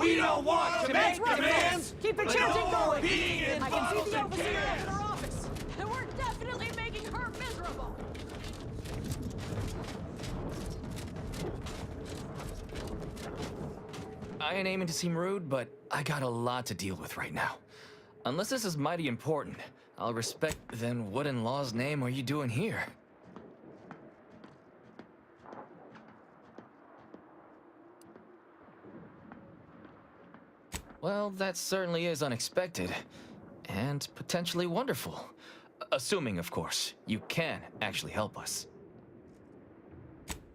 We don't want to make demands. Keep the chanting going. Being I can see the involved in overseer in chaos. her office. And we're definitely making her miserable. I ain't aiming to seem rude, but I got a lot to deal with right now. Unless this is mighty important, I'll respect. Then what in law's name are you doing here? Well, that certainly is unexpected. And potentially wonderful. Assuming, of course, you can actually help us.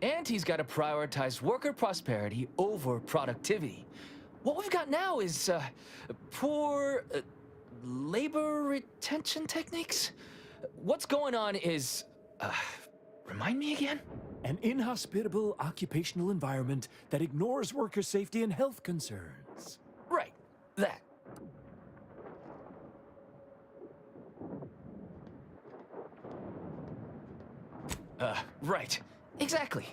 And he's got to prioritize worker prosperity over productivity. What we've got now is poor labor retention techniques. What's going on is, remind me again? An inhospitable occupational environment that ignores worker safety and health concerns. Right, that. Right. Exactly.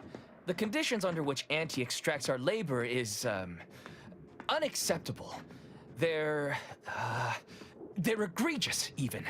The conditions under which Auntie extracts our labor is, unacceptable. They're egregious, even.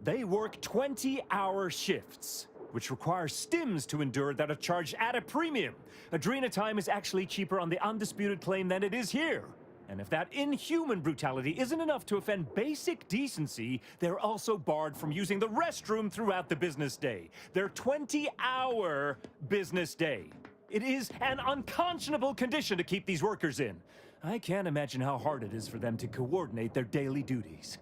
They work 20-hour shifts, which require stims to endure that are charged at a premium. Adrena time is actually cheaper on the undisputed claim than it is here. And if that inhuman brutality isn't enough to offend basic decency, they're also barred from using the restroom throughout the business day. Their 20-hour business day. It is an unconscionable condition to keep these workers in. I can't imagine how hard it is for them to coordinate their daily duties.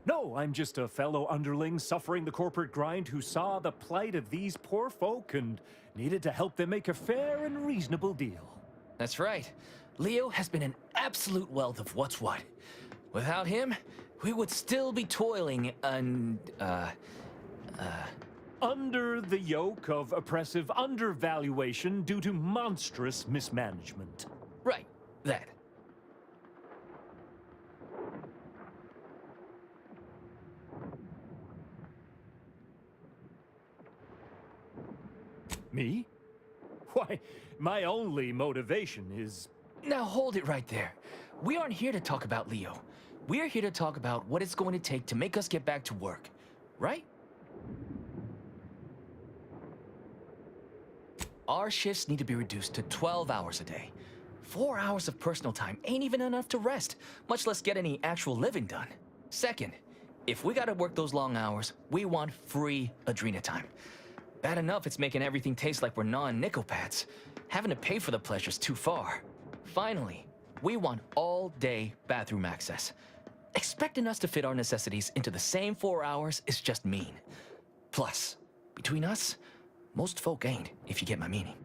No, I'm just a fellow underling suffering the corporate grind who saw the plight of these poor folk and needed to help them make a fair and reasonable deal. That's right. Leo has been an absolute wealth of what's what. Without him, we would still be toiling under the yoke of oppressive undervaluation due to monstrous mismanagement. Right, that. Me? Why, my only motivation is... Now hold it right there. We aren't here to talk about Leo. We're here to talk about what it's going to take to make us get back to work, right? Our shifts need to be reduced to 12 hours a day. 4 hours of personal time ain't even enough to rest, much less get any actual living done. Second, if we gotta work those long hours, we want free Adrena time. Bad enough it's making everything taste like we're gnawing nickel pads. Having to pay for the pleasure's too far. Finally, we want all-day bathroom access. Expecting us to fit our necessities into the same 4 hours is just mean. Plus, between us, most folk ain't, if you get my meaning.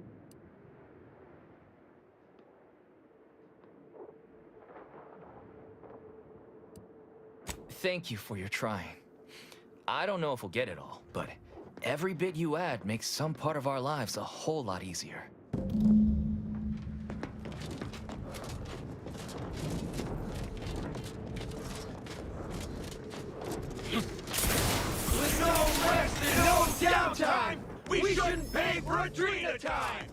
Thank you for your trying. I don't know if we'll get it all, but every bit you add makes some part of our lives a whole lot easier. With no rest and no downtime, we shouldn't pay for Adrena time!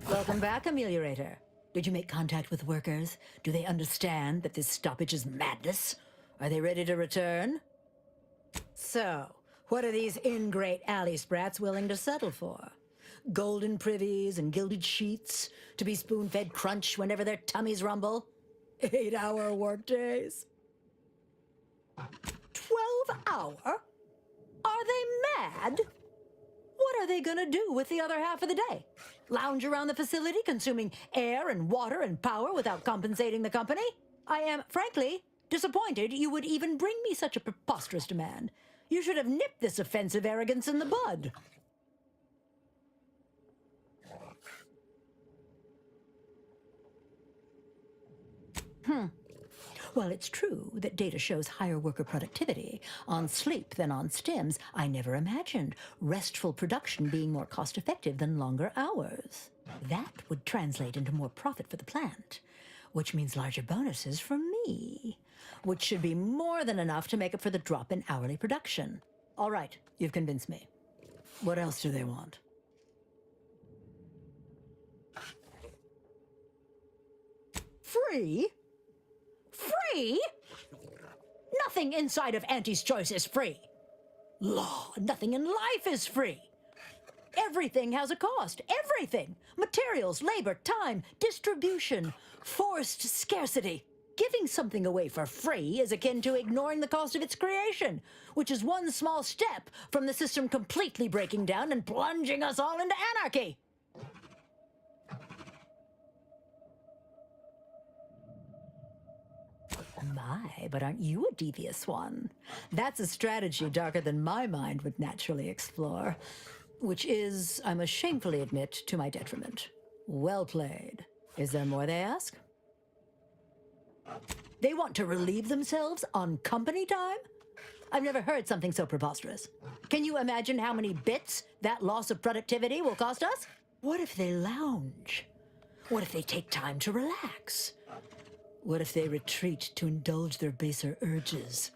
Welcome back, Ameliorator. Did you make contact with workers? Do they understand that this stoppage is madness? Are they ready to return? So, what are these ingrate alley sprats willing to settle for? Golden privies and gilded sheets? To be spoon-fed crunch whenever their tummies rumble? 8-hour workdays? 12-hour? Are they mad? What are they gonna do with the other half of the day? Lounge around the facility consuming air and water and power without compensating the company? I am, frankly, disappointed you would even bring me such a preposterous demand. You should have nipped this offensive arrogance in the bud. While it's true that data shows higher worker productivity on sleep than on stims, I never imagined restful production being more cost-effective than longer hours. That would translate into more profit for the plant, which means larger bonuses for me, which should be more than enough to make up for the drop in hourly production. All right, you've convinced me. What else do they want? Free? Free? Nothing inside of Auntie's Choice is free. Law, nothing in life is free. Everything has a cost. Everything. Materials, labor, time, distribution, forced scarcity. Giving something away for free is akin to ignoring the cost of its creation, which is one small step from the system completely breaking down and plunging us all into anarchy. My, but aren't you a devious one? That's a strategy darker than my mind would naturally explore. Which is, I must shamefully admit, to my detriment. Well played. Is there more they ask? They want to relieve themselves on company time? I've never heard something so preposterous. Can you imagine how many bits that loss of productivity will cost us? What if they lounge? What if they take time to relax? What if they retreat to indulge their baser urges?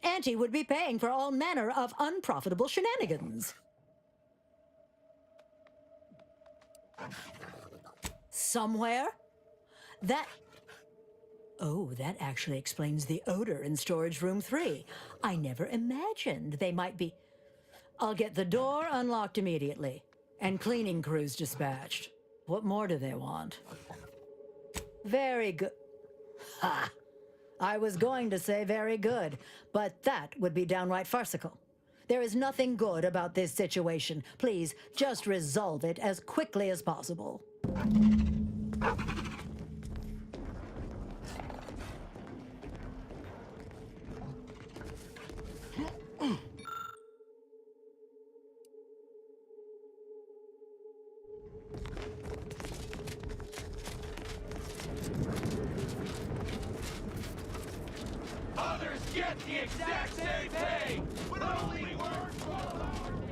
Auntie would be paying for all manner of unprofitable shenanigans. Somewhere? Oh, that actually explains the odor in storage room 3. I never imagined they might be... I'll get the door unlocked immediately, and cleaning crews dispatched. What more do they want? Very good. Ha! I was going to say very good, but that would be downright farcical. There is nothing good about this situation. Please, just resolve it as quickly as possible. Others get the exact same pay, but only work 12 hours.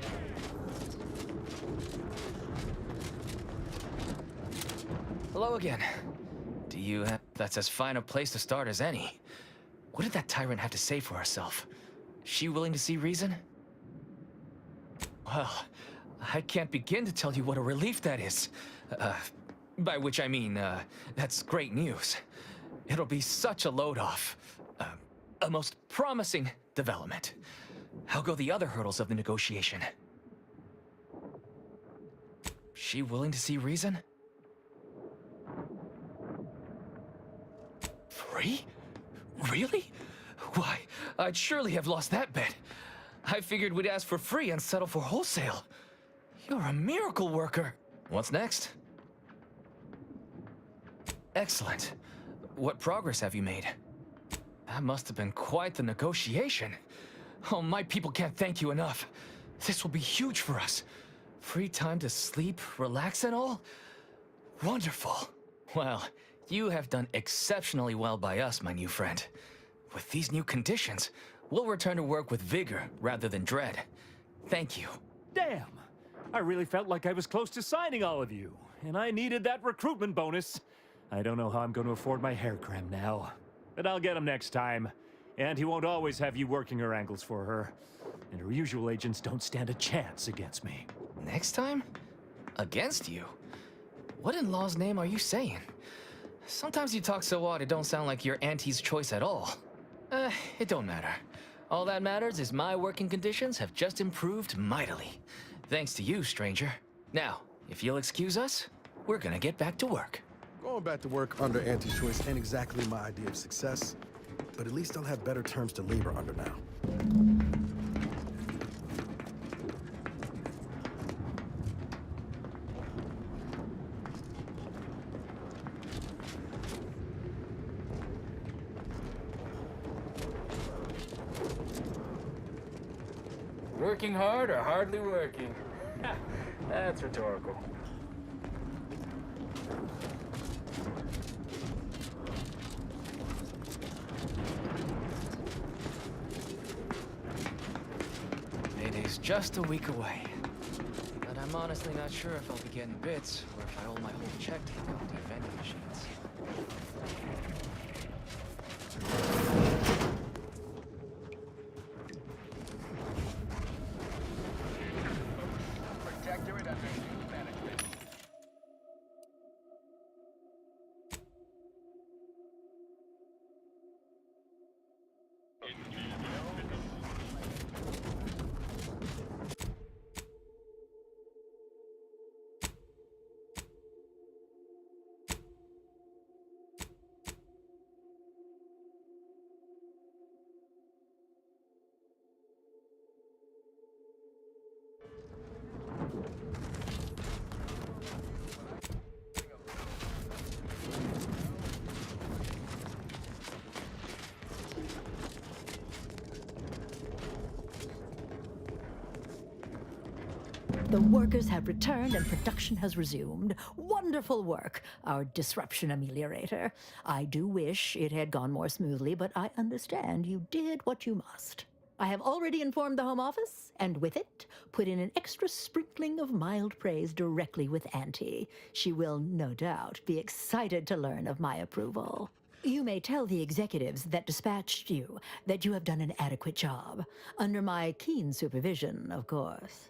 Hello again. Do you have... That's as fine a place to start as any. What did that tyrant have to say for herself? Is she willing to see reason? Well, I can't begin to tell you what a relief that is. By which I mean, that's great news. It'll be such a load off. A most promising development. How go the other hurdles of the negotiation? She willing to see reason? Free? Really? Why, I'd surely have lost that bet. I figured we'd ask for free and settle for wholesale. You're a miracle worker. What's next? Excellent. What progress have you made? That must have been quite the negotiation. Oh, my people can't thank you enough. This will be huge for us. Free time to sleep, relax and all? Wonderful. Well, you have done exceptionally well by us, my new friend. With these new conditions, we'll return to work with vigor rather than dread. Thank you. Damn! I really felt like I was close to signing all of you, and I needed that recruitment bonus. I don't know how I'm going to afford my hair creme now, but I'll get him next time. And he won't always have you working her angles for her. And her usual agents don't stand a chance against me. Next time? Against you? What in law's name are you saying? Sometimes you talk so odd it don't sound like your auntie's choice at all. It don't matter. All that matters is my working conditions have just improved mightily. Thanks to you, stranger. Now, if you'll excuse us, we're gonna get back to work. Going back to work under Auntie's Choice ain't exactly my idea of success, but at least I'll have better terms to labor under now. Working hard or hardly working? That's rhetorical. Payday's just a week away. But I'm honestly not sure if I'll be getting bits or if I owe my whole check to the company vending machines. Protectorate under new management. The workers have returned and production has resumed. Wonderful work, our disruption ameliorator. I do wish it had gone more smoothly, but I understand you did what you must. I have already informed the Home Office, and with it, put in an extra sprinkling of mild praise directly with Auntie. She will, no doubt, be excited to learn of my approval. You may tell the executives that dispatched you that you have done an adequate job. Under my keen supervision, of course.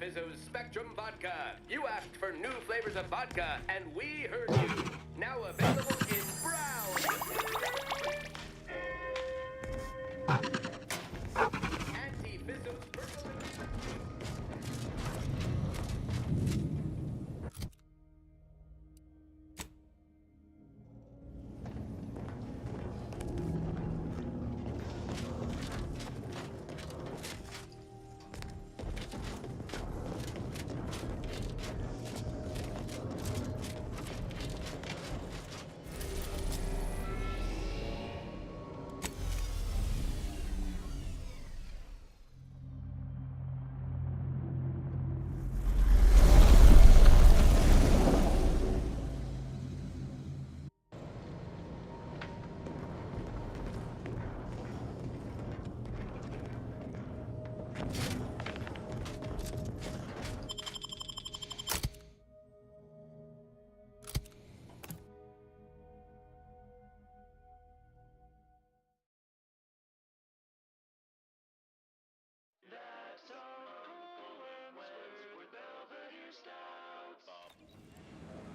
Fizzo's Spectrum Vodka. You asked for new flavors of vodka, and we heard you. Now available in brown. Anti-Fizzo's Purple.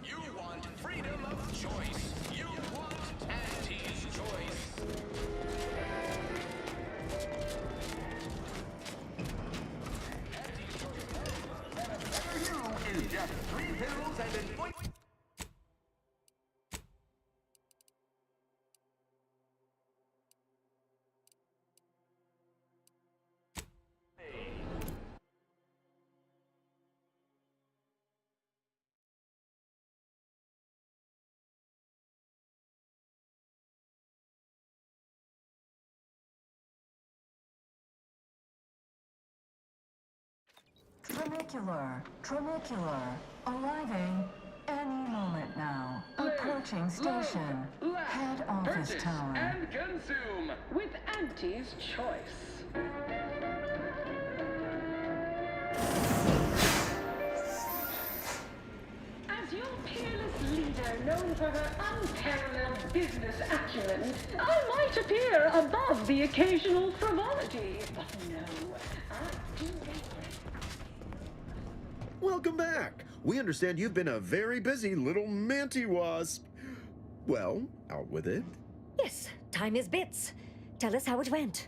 You want freedom of choice. You want Auntie's choice. Auntie's choice. For you is just 3 pills and an ointment. Tramicular. Arriving any moment now. Approaching station. Head office Purchase tower. and consume with Auntie's choice. As your peerless leader, known for her unparalleled business acumen, I might appear above the occasional frivolity, but no, I do Welcome back. We understand you've been a very busy little manty wasp. Well, out with it. Yes, time is bits. Tell us how it went.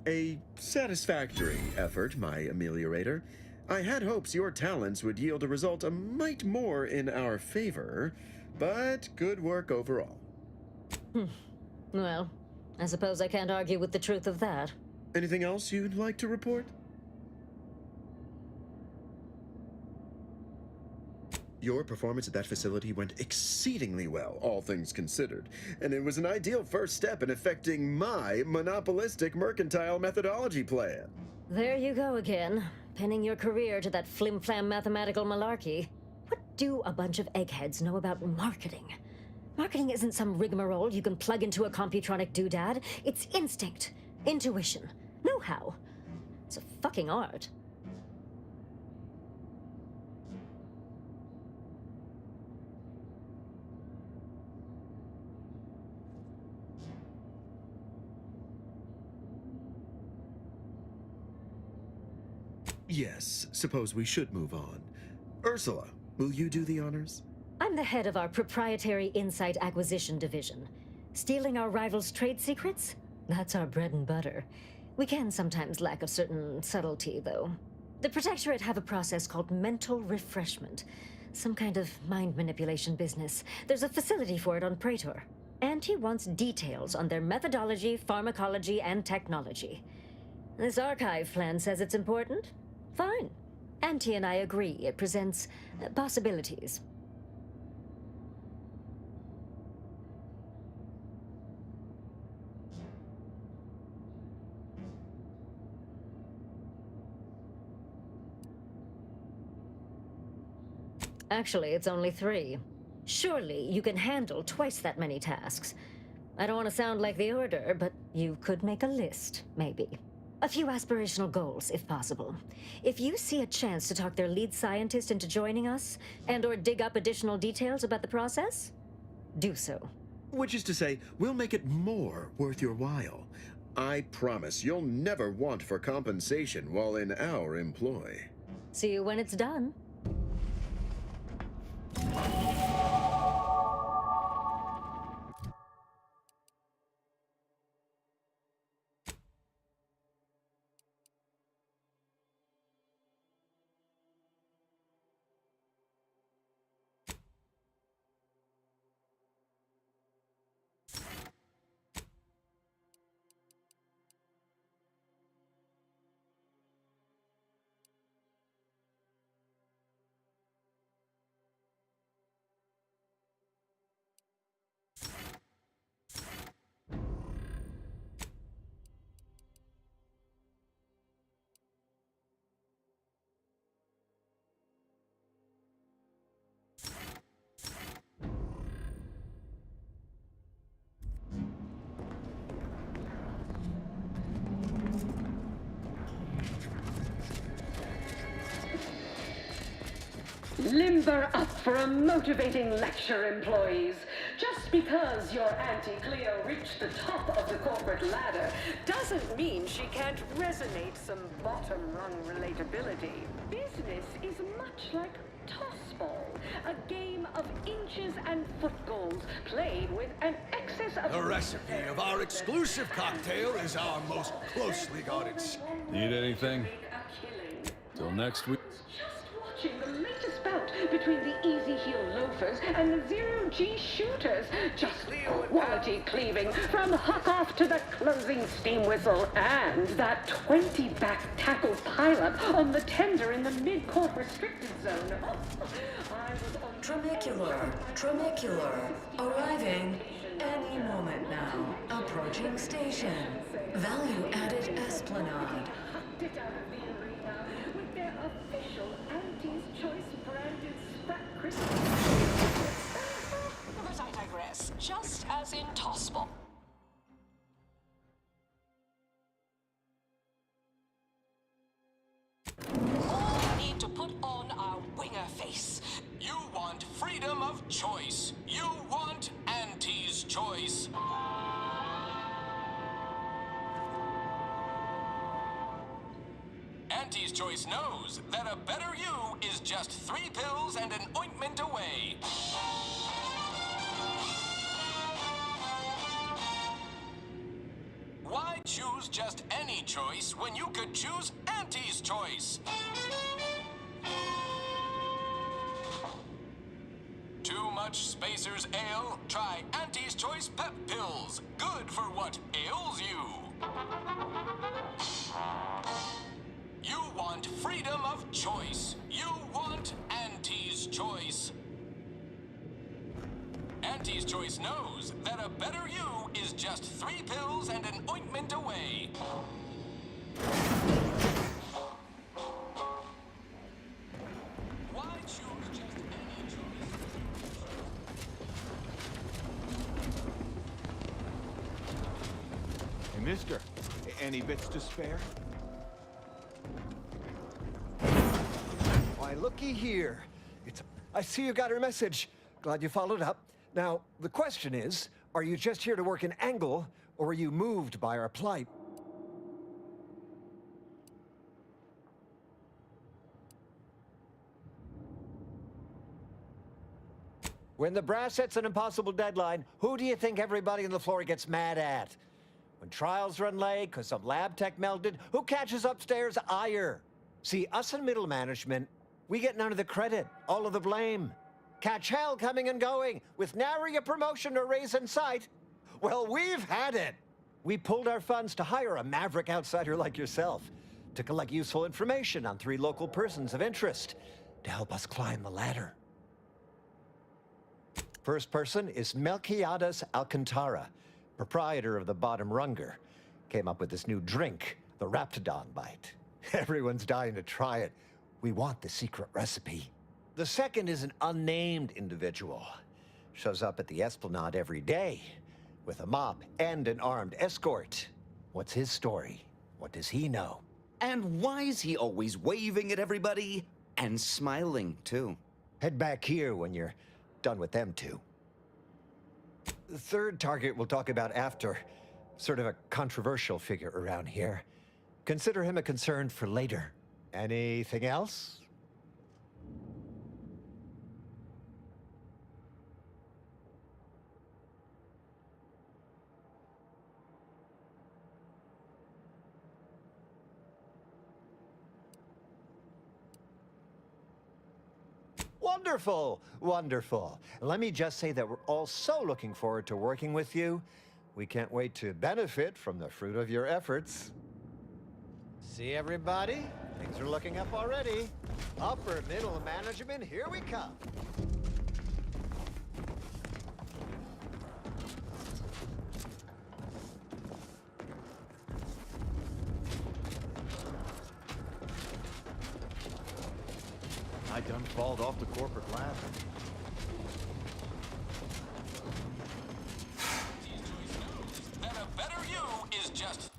A satisfactory effort, my ameliorator. I had hopes your talents would yield a result a mite more in our favor, but good work overall. Well, I suppose I can't argue with the truth of that. Anything else you'd like to report? Your performance at that facility went exceedingly well, all things considered, and it was an ideal first step in effecting my monopolistic mercantile methodology plan. There you go again, pinning your career to that flim-flam mathematical malarkey. What do a bunch of eggheads know about marketing? Marketing isn't some rigmarole you can plug into a computronic doodad. It's instinct, intuition, know-how. It's a fucking art. Yes, suppose we should move on. Ursula, will you do the honors? I'm the head of our proprietary insight acquisition division. Stealing our rivals' trade secrets? That's our bread and butter. We can sometimes lack a certain subtlety, though. The Protectorate have a process called mental refreshment. Some kind of mind manipulation business. There's a facility for it on Praetor. Auntie wants details on their methodology, pharmacology, and technology. This archive plan says it's important? Fine. Auntie and I agree it presents possibilities. Actually, it's only 3. Surely you can handle twice that many tasks. I don't want to sound like the Order, but you could make a list, maybe. A few aspirational goals, if possible. If you see a chance to talk their lead scientist into joining us, and/or dig up additional details about the process, do so. Which is to say, we'll make it more worth your while. I promise you'll never want for compensation while in our employ. See you when it's done. Limber up for a motivating lecture, employees. Just because your Auntie Cleo reached the top of the corporate ladder doesn't mean she can't resonate some bottom-rung relatability. Business is much like tossball, a game of inches and foot goals played with an excess of... The recipe of our exclusive cocktail is our most closely guarded. Need anything? Till next week. Watching the latest bout between the easy-heel loafers and the zero-G shooters. Just quality cleaving from huck-off to the closing steam whistle. And that 20-back tackle pileup on the tender in the mid-court restricted zone. Tramicular. Arriving any moment now. Approaching station. Value-added Esplanade. With their official Auntie's Choice branded Sprat Christmas. But I digress, just as in tossball. All need to put on our winger face. You want freedom of choice. You want Auntie's Choice. Auntie's Choice knows that a better you is just 3 pills and an ointment away. Why choose just any choice when you could choose Auntie's Choice? Too much Spacer's Ale? Try Auntie's Choice Pep Pills. Good for what ails you. You want freedom of choice. You want Auntie's Choice. Auntie's Choice knows that a better you is just 3 pills and an ointment away. Why choose just any choice? Hey, mister, any bits to spare? Why, looky here. I see you got her message. Glad you followed up. Now, the question is, are you just here to work an angle, or are you moved by our plight? When the brass sets an impossible deadline, who do you think everybody on the floor gets mad at? When trials run late because some lab tech melted, who catches upstairs ire? See, us in middle management, we get none of the credit, all of the blame. Catch hell coming and going, with nary a promotion or raise in sight. Well, we've had it. We pulled our funds to hire a maverick outsider like yourself to collect useful information on 3 local persons of interest to help us climb the ladder. First person is Melquiades Alcantara, proprietor of the Bottom Runger. Came up with this new drink, the Raptidon Bite. Everyone's dying to try it. We want the secret recipe. The second is an unnamed individual. Shows up at the Esplanade every day with a mop and an armed escort. What's his story? What does he know? And why is he always waving at everybody and smiling, too? Head back here when you're done with them two. The third target we'll talk about after. Sort of a controversial figure around here. Consider him a concern for later. Anything else? Wonderful, wonderful. Let me just say that we're all so looking forward to working with you. We can't wait to benefit from the fruit of your efforts. See everybody? Things are looking up already. Upper middle management, here we come. I done falled off the corporate ladder. That a better you is just...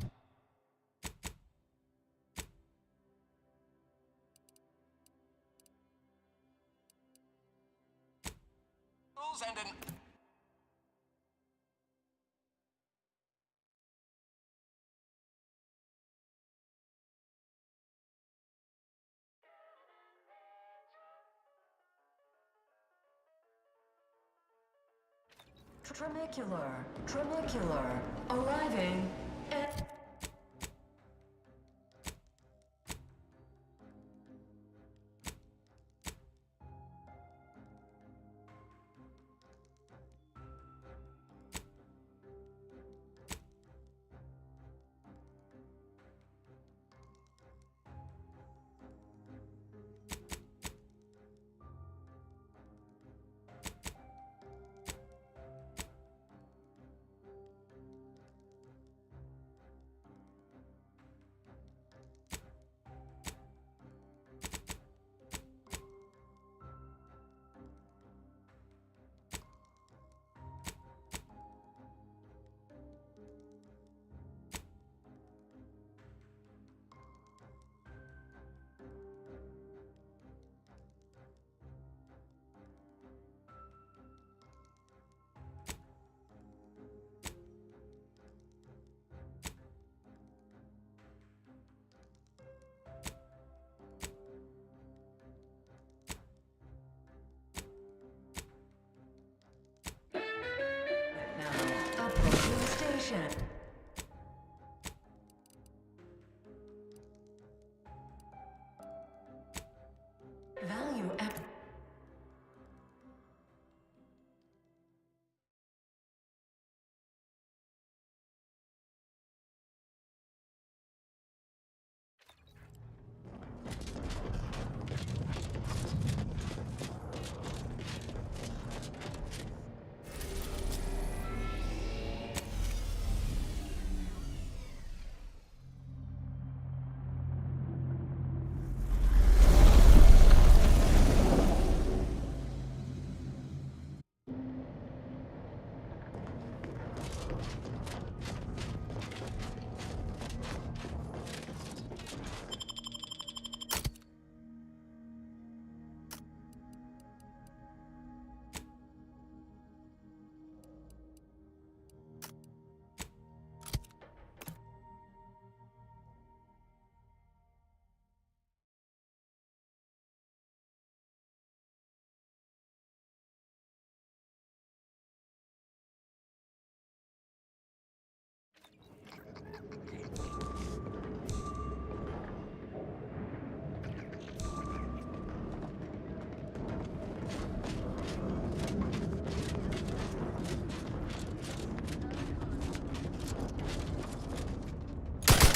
and an... Tramicular, arriving at... Activation. Value app.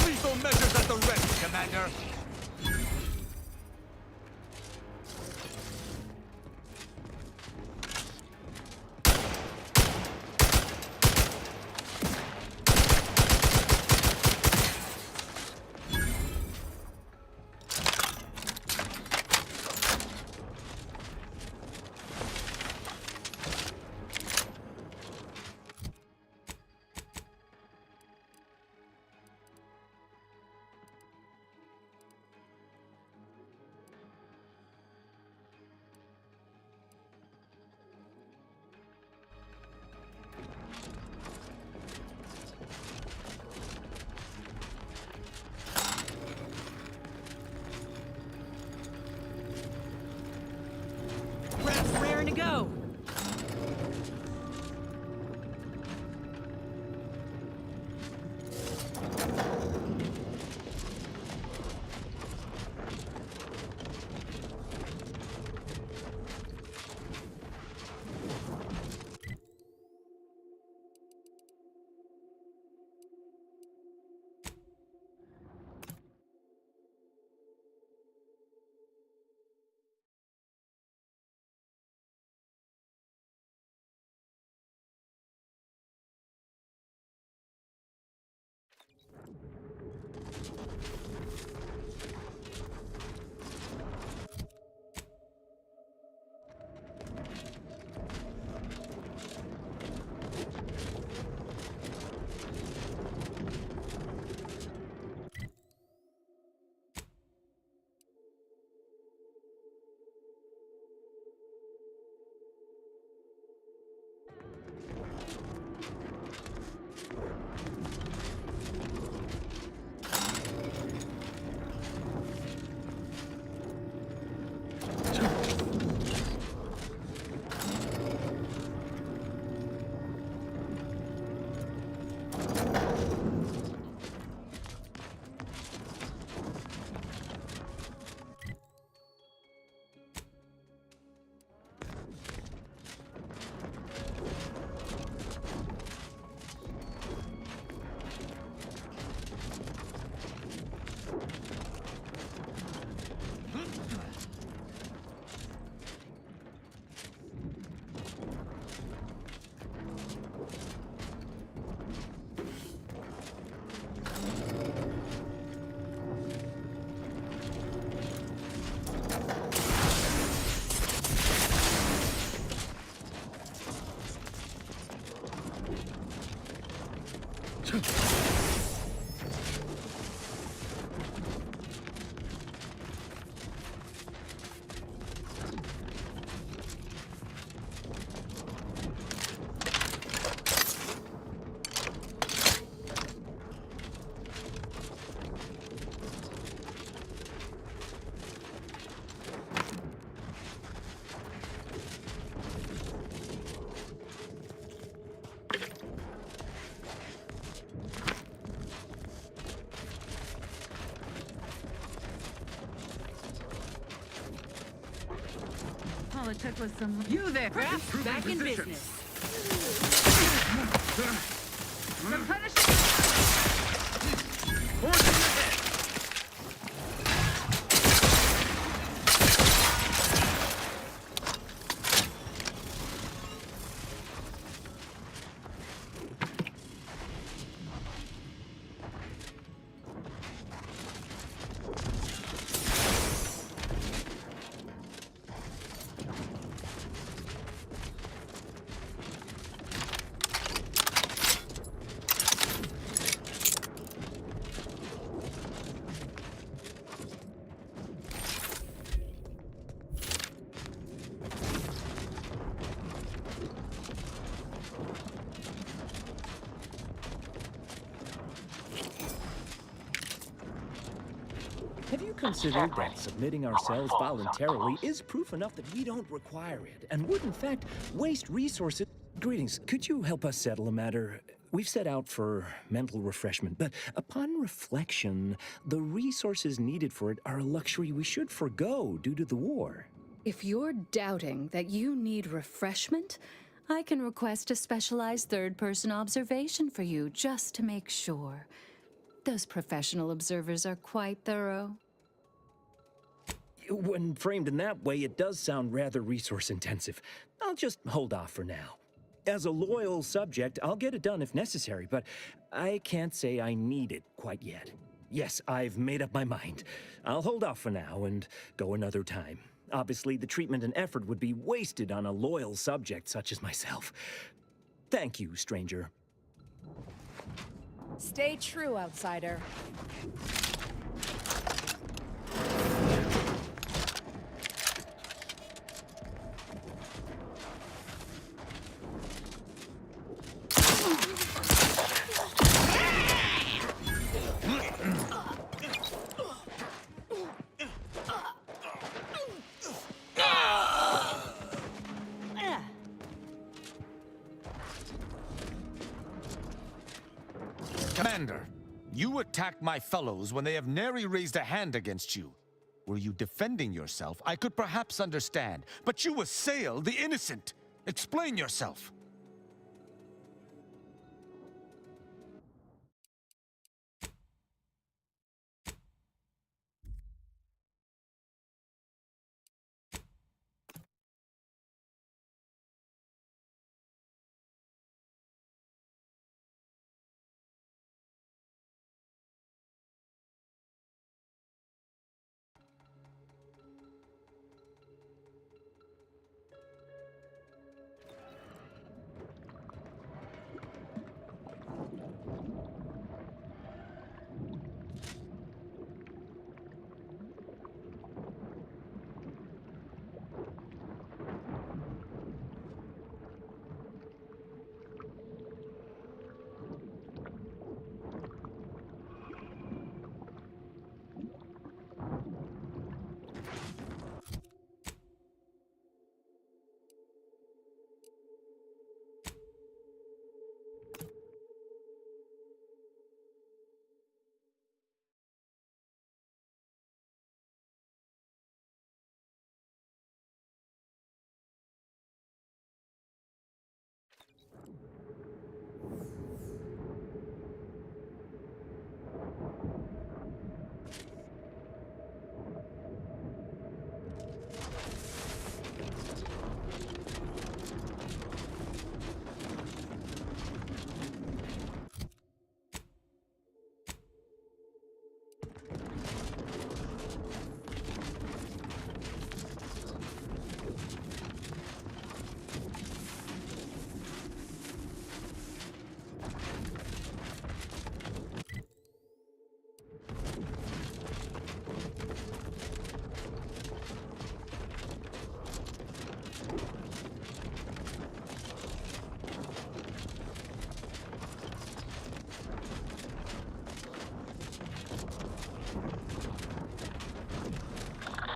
Lethal measures at the ready, Commander. All it took was some... You there, Craft, back in business. Have you considered that submitting ourselves voluntarily is proof enough that we don't require it, and would in fact waste resources? Greetings, could you help us settle a matter? We've set out for mental refreshment, but upon reflection, the resources needed for it are a luxury we should forego due to the war. If you're doubting that you need refreshment, I can request a specialized third-person observation for you just to make sure. Those professional observers are quite thorough. When framed in that way, it does sound rather resource-intensive. I'll just hold off for now. As a loyal subject, I'll get it done if necessary, but I can't say I need it quite yet. Yes, I've made up my mind. I'll hold off for now and go another time. Obviously, the treatment and effort would be wasted on a loyal subject such as myself. Thank you, stranger. Stay true, outsider. Commander, you attacked my fellows when they have nary raised a hand against you. Were you defending yourself, I could perhaps understand, but you assail the innocent. Explain yourself.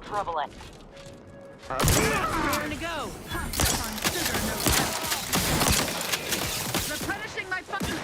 Trouble it. Where to go? Pumped up on sugar, no doubt. Replenishing my function.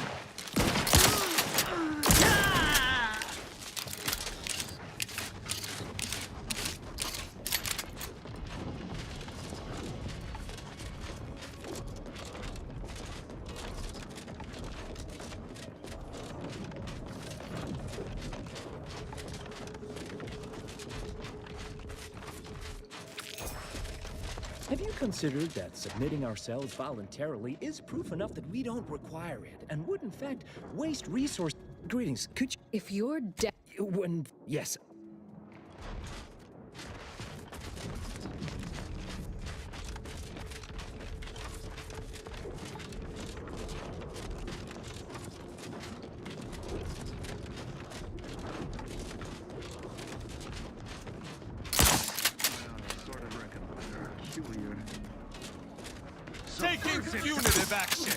Have you considered that submitting ourselves voluntarily is proof enough that we don't require it, and would in fact waste resource? Greetings, could you... If you're When... Yes. Taking punitive action!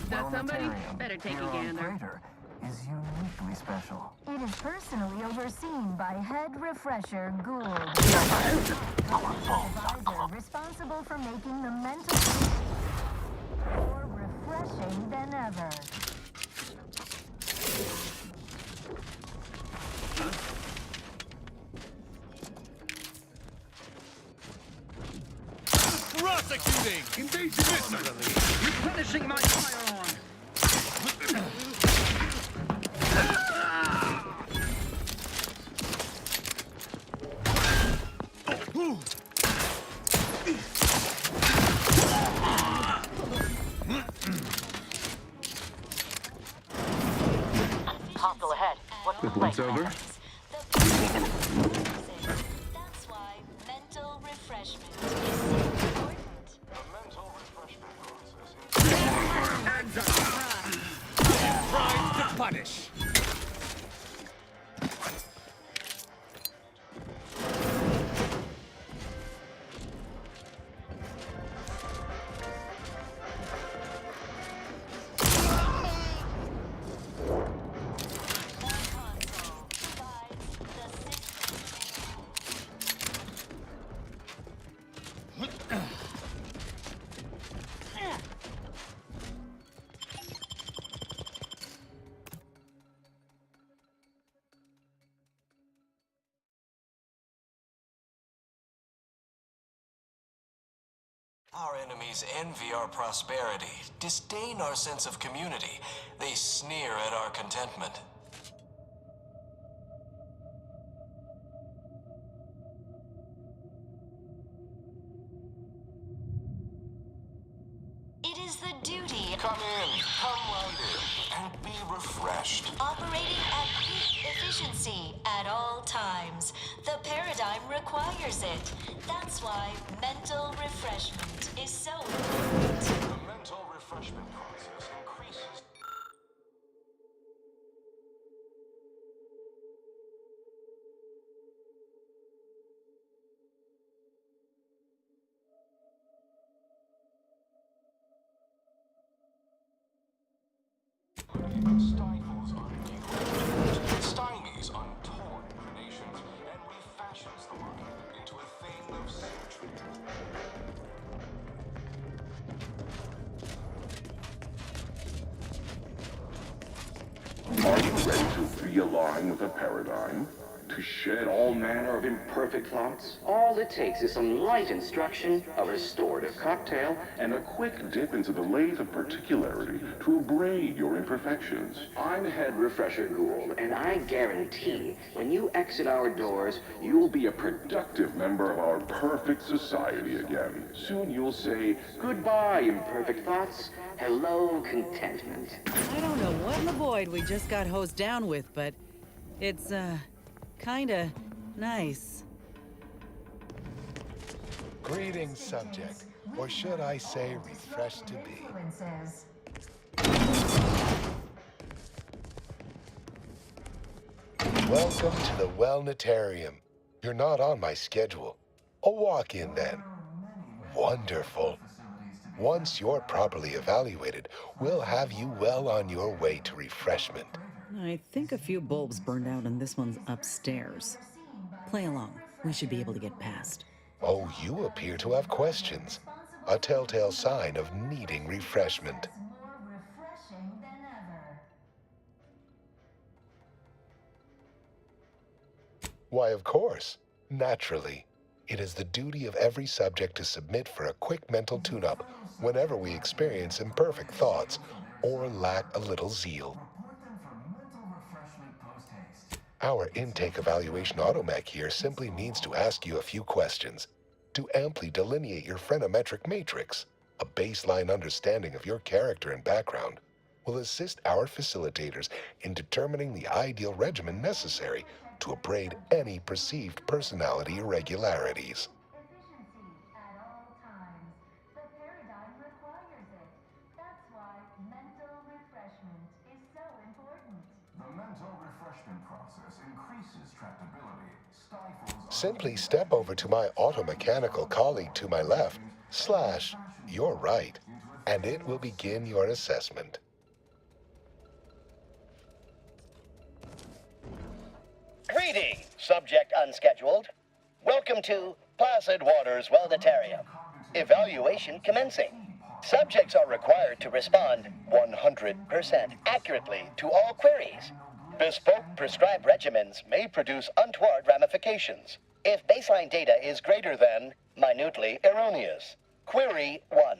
That somebody? Better take a gander. Is uniquely special. It is personally overseen by Head Refresher Gould, advisor responsible for making the mental more refreshing than ever. Prosecuting! Engaging replenishing my firearm! Hostile ahead. What's the Once over? That's why mental refreshment is so important. Crimes to punish! Our enemies envy our prosperity, disdain our sense of community. They sneer at our contentment. It is the duty. Come round in, and be refreshed. Operating at peak efficiency at all times. The paradigm requires it. That's why mental refreshment is so important. The mental refreshment process increases. Stifles stymies untorn nations, and refashions the market into a thing of symmetry. Are you ready to realign with the paradigm? to shed all manner of imperfect thoughts? All it takes is some light instruction, a restorative cocktail, And a quick dip into the lathe of particularity to abrade your imperfections. I'm Head Refresher Gould, and I guarantee when you exit our doors, You'll be a productive member of our perfect society again. Soon you'll say, goodbye, imperfect thoughts. Hello, contentment. I don't know what in the void we just got hosed down with, but it's, kinda nice. Greetings, subject. Or should I say, refreshed to be. Welcome to the Wellnetarium. You're not on my schedule. A walk-in, then. Wonderful. Once you're properly evaluated, we'll have you well on your way to refreshment. I think a few bulbs burned out and this one's upstairs. Play along. We should be able to get past. Oh, you appear to have questions. A telltale sign of needing refreshment. Why, of course. Naturally. It is the duty of every subject to submit for a quick mental tune-up whenever we experience imperfect thoughts or lack a little zeal. Our intake evaluation automech here simply needs to ask you a few questions to amply delineate your phreноmetric matrix. A baseline understanding of your character and background will assist our facilitators in determining the ideal regimen necessary to abrade any perceived personality irregularities. Simply step over to my automechanical colleague to my left, / your right, and it will begin your assessment. Greetings, subject unscheduled. Welcome to Placid Waters Wellnetarium. Evaluation commencing. Subjects are required to respond 100% accurately to all queries. Bespoke prescribed regimens may produce untoward ramifications if baseline data is greater than minutely erroneous. Query 1.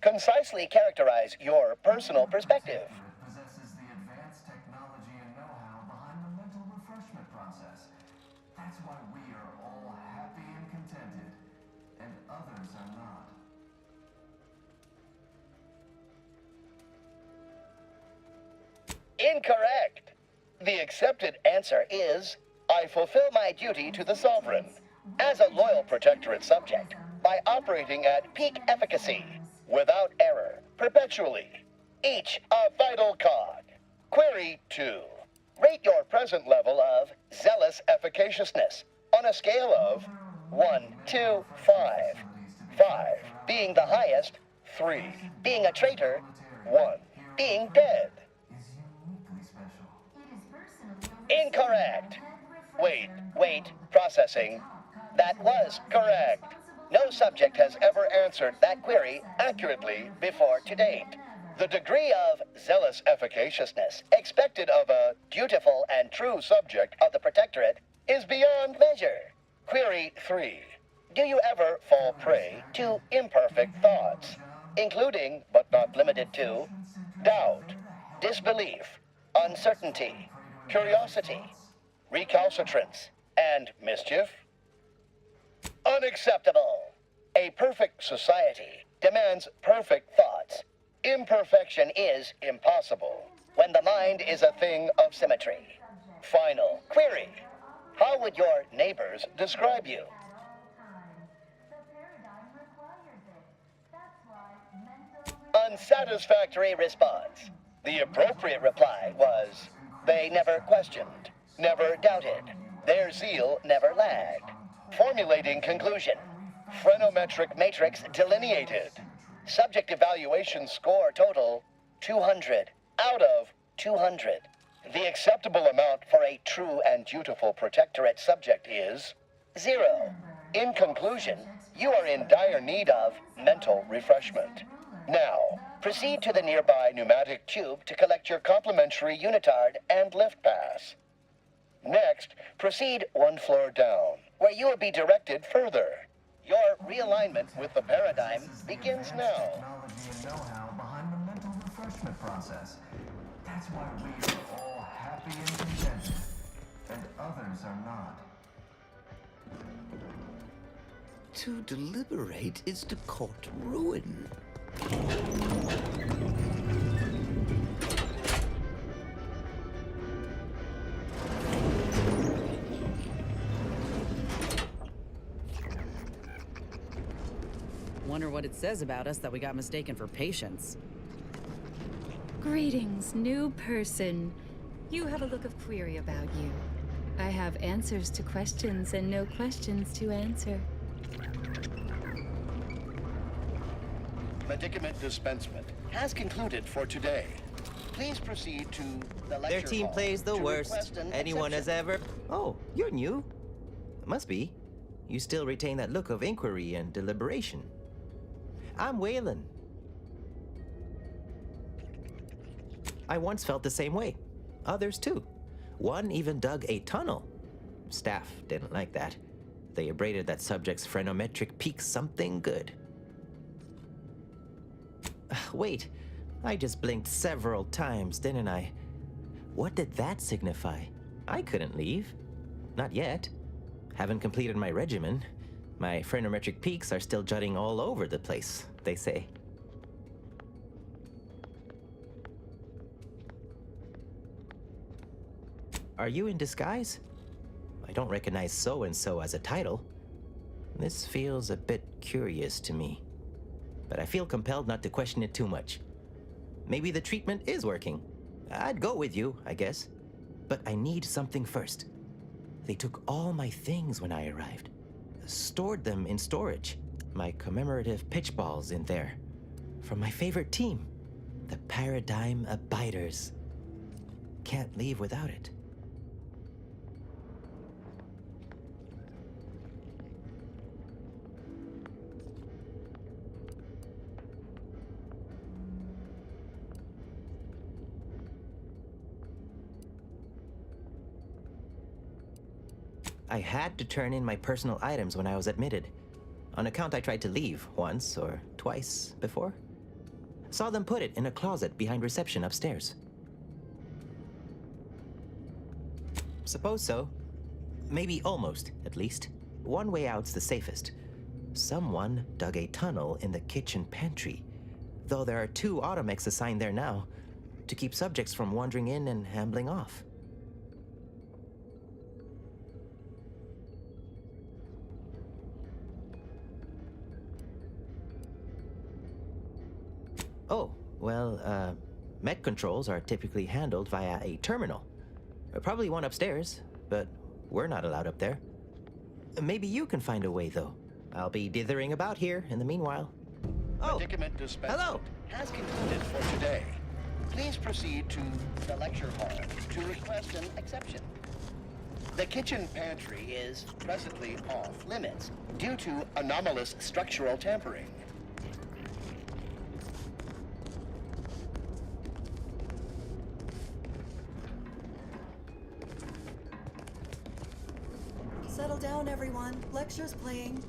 Concisely characterize your personal perspective. Possesses the advanced technology and know-how behind the mental refreshment process. That's why we are all happy and contented, and others are not. Incorrect. The accepted answer is, I fulfill my duty to the Sovereign as a loyal protectorate subject by operating at peak efficacy, without error, perpetually, each a vital cog. Query 2. Rate your present level of zealous efficaciousness on a scale of 1 to 5. 5 being the highest, 3 being a traitor, 1 being dead. Incorrect. Wait, processing. That was correct. No subject has ever answered that query accurately before to date. The degree of zealous efficaciousness expected of a dutiful and true subject of the Protectorate is beyond measure. Query 3. Do you ever fall prey to imperfect thoughts, including, but not limited to, doubt, disbelief, uncertainty, curiosity, recalcitrance, and mischief? Unacceptable. A perfect society demands perfect thoughts. Imperfection is impossible when the mind is a thing of symmetry. Final query. How would your neighbors describe you? Unsatisfactory response. The appropriate reply was, they never questioned, never doubted. Their zeal never lagged. Formulating conclusion. Phreноmetric matrix delineated. Subject evaluation score total, 200 out of 200. The acceptable amount for a true and dutiful Protectorate subject is 0. In conclusion, you are in dire need of mental refreshment. Now, proceed to the nearby pneumatic tube to collect your complimentary unitard and lift pass. Next, proceed one floor down, where you will be directed further. Your realignment with the paradigm begins now. Technology and know-how behind the mental refreshment process. That's why we are all happy and contented, and others are not. To deliberate is to court ruin. Wonder what it says about us that we got mistaken for patients. Greetings, new person. You have a look of query about you. I have answers to questions and no questions to answer. Medicament dispensement has concluded for today. Please proceed to the lecture Their team hall plays the to worst request an anyone has exception. ever... Oh, you're new. Must be. You still retain that look of inquiry and deliberation. I'm Waylon. I once felt the same way. Others too. One even dug a tunnel. Staff didn't like that. They abraded that subject's phrenometric peak something good. Wait, I just blinked several times, didn't I? What did that signify? I couldn't leave. Not yet. Haven't completed my regimen. My phrenometric peaks are still jutting all over the place, they say. Are you in disguise? I don't recognize so-and-so as a title. This feels a bit curious to me, but I feel compelled not to question it too much. Maybe the treatment is working. I'd go with you, I guess. But I need something first. They took all my things when I arrived. Stored them in storage. My commemorative pitch balls in there. From my favorite team, the Paradigm Abiders. Can't leave without it. I had to turn in my personal items when I was admitted. On account I tried to leave once or twice before. Saw them put it in a closet behind reception upstairs. Suppose so. Maybe almost, at least. One way out's the safest. Someone dug a tunnel in the kitchen pantry, though there are 2 automechs assigned there now, to keep subjects from wandering in and ambling off. Oh, well, mech controls are typically handled via a terminal. Probably one upstairs, but we're not allowed up there. Maybe you can find a way, though. I'll be dithering about here in the meanwhile. Oh, Medicament dispensement hello. has concluded for today. Please proceed to the lecture hall to request an exception. The kitchen pantry is presently off limits due to anomalous structural tampering. Settle down, everyone. Lecture's playing.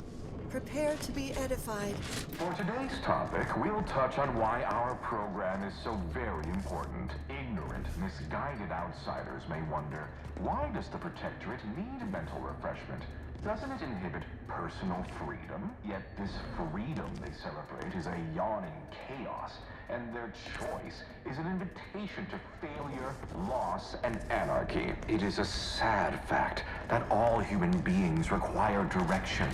Prepare to be edified. For today's topic, we'll touch on why our program is so very important. Ignorant, misguided outsiders may wonder, why does the Protectorate need mental refreshment? Doesn't it inhibit personal freedom? Yet this freedom they celebrate is a yawning chaos, and their choice is an invitation to failure, loss, and anarchy. It is a sad fact that all human beings require direction.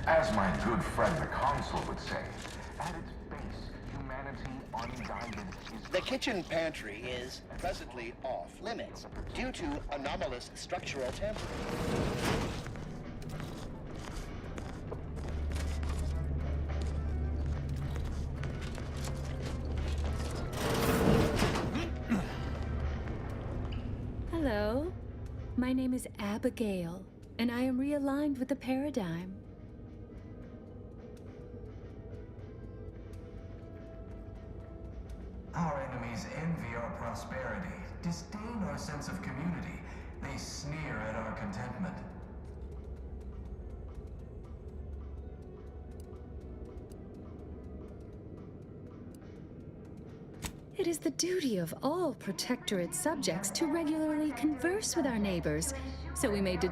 As my good friend the Consul would say, at its base, humanity unguided is... The kitchen pantry is presently off limits due to anomalous structural tampering. Hello, my name is Abigail, and I am realigned with the Paradigm. Our enemies envy our prosperity, disdain our sense of community. They sneer It is the duty of all Protectorate subjects to regularly converse with our neighbors, so we may determine